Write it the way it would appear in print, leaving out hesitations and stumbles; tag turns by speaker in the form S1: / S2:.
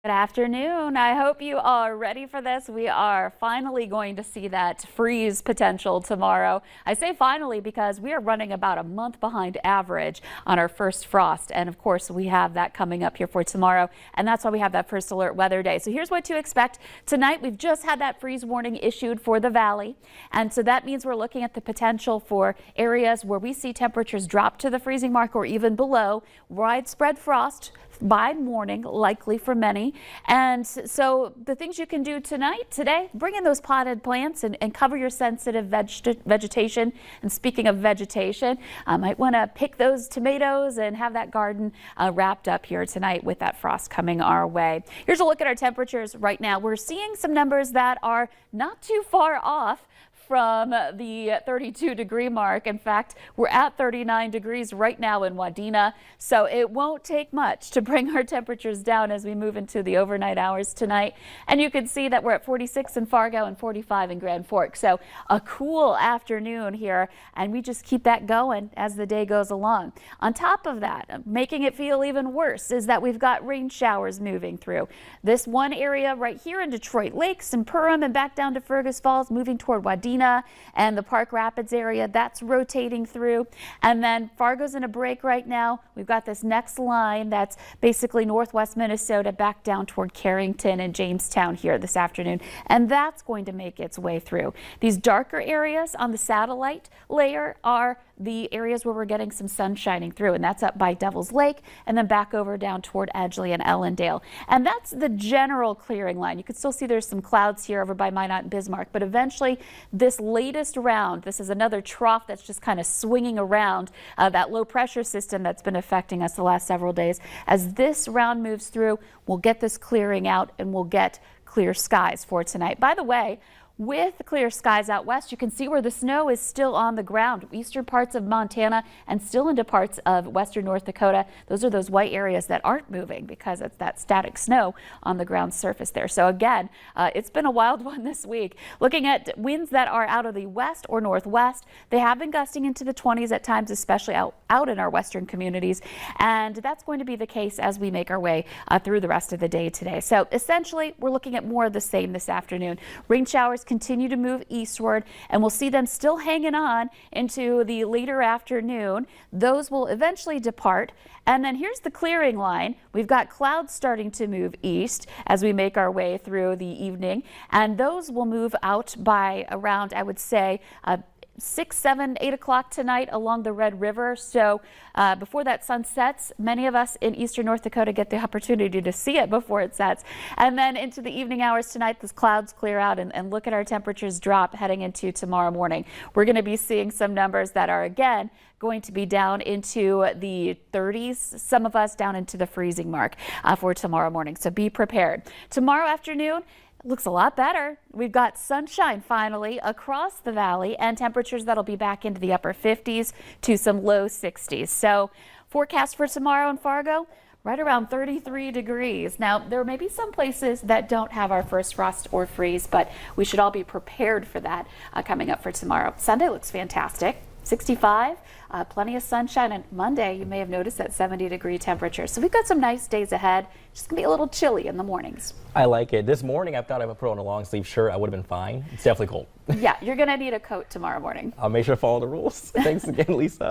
S1: Good afternoon. I hope you are ready for this. We are finally going to see that freeze potential tomorrow. I say finally because we are running about a month behind average on our first frost. And of course, we have that coming up here for tomorrow. And that's why we have that first alert weather day. So here's what to expect tonight. We've just had that freeze warning issued for the valley. And so that means we're looking at the potential for areas where we see temperatures drop to the freezing mark or even below. Widespread frost by morning, likely for many. And so the things you can do today, bring in those potted plants and cover your sensitive vegetation. And speaking of vegetation, I might want to pick those tomatoes and have that garden wrapped up here tonight with that frost coming our way. Here's a look at our temperatures right now. We're seeing some numbers that are not too far off from the 32-degree mark. In fact, we're at 39 degrees right now in Wadena, so it won't take much to bring our temperatures down as we move into the overnight hours tonight. And you can see that we're at 46 in Fargo and 45 in Grand Forks. So a cool afternoon here, and we just keep that going as the day goes along. On top of that, making it feel even worse is that we've got rain showers moving through. This one area right here in Detroit Lakes and Perham and back down to Fergus Falls, moving toward Wadena and the Park Rapids area, that's rotating through. And then Fargo's in a break right now. We've got this next line that's basically northwest Minnesota back down toward Carrington and Jamestown here this afternoon. And that's going to make its way through. These darker areas on the satellite layer are the areas where we're getting some sun shining through, and that's up by Devil's Lake and then back over down toward Edgeley and Ellendale. And that's the general clearing line. You can still see there's some clouds here over by Minot and Bismarck, but eventually this latest round, this is another trough that's just kind of swinging around that low pressure system that's been affecting us the last several days. As this round moves through, we'll get this clearing out and we'll get clear skies for tonight. By the way, with clear skies out west, you can see where the snow is still on the ground. Eastern parts of Montana and still into parts of western North Dakota. Those are those white areas that aren't moving because it's that static snow on the ground surface there. So again, it's been a wild one this week. Looking at winds that are out of the west or northwest, they have been gusting into the 20s at times, especially out in our western communities. And that's going to be the case as we make our way through the rest of the day today. So essentially, we're looking at more of the same this afternoon. Rain showers continue to move eastward, and we'll see them still hanging on into the later afternoon. Those will eventually depart. And then here's the clearing line. We've got clouds starting to move east as we make our way through the evening, and those will move out by around, I would say, 6, 7, 8 o'clock tonight along the Red River. So before that sun sets, many of us in eastern North Dakota get the opportunity to see it before it sets. And then into the evening hours tonight, the clouds clear out and look at our temperatures drop heading into tomorrow morning. We're going to be seeing some numbers that are again going to be down into the 30s, some of us down into the freezing mark for tomorrow morning. So be prepared. Tomorrow afternoon, looks a lot better. We've got sunshine finally across the valley and temperatures that'll be back into the upper 50s to some low 60s. So forecast for tomorrow in Fargo, right around 33 degrees. Now, there may be some places that don't have our first frost or freeze, but we should all be prepared for that coming up for tomorrow. Sunday looks fantastic. 65, plenty of sunshine, and Monday you may have noticed that 70-degree temperature. So we've got some nice days ahead. Just gonna be a little chilly in the mornings.
S2: I like it. This morning I thought I would put on a long sleeve shirt. I would have been fine. It's definitely cold.
S1: Yeah, you're gonna need a coat tomorrow morning.
S2: I'll make sure to follow the rules. Thanks again, Lisa.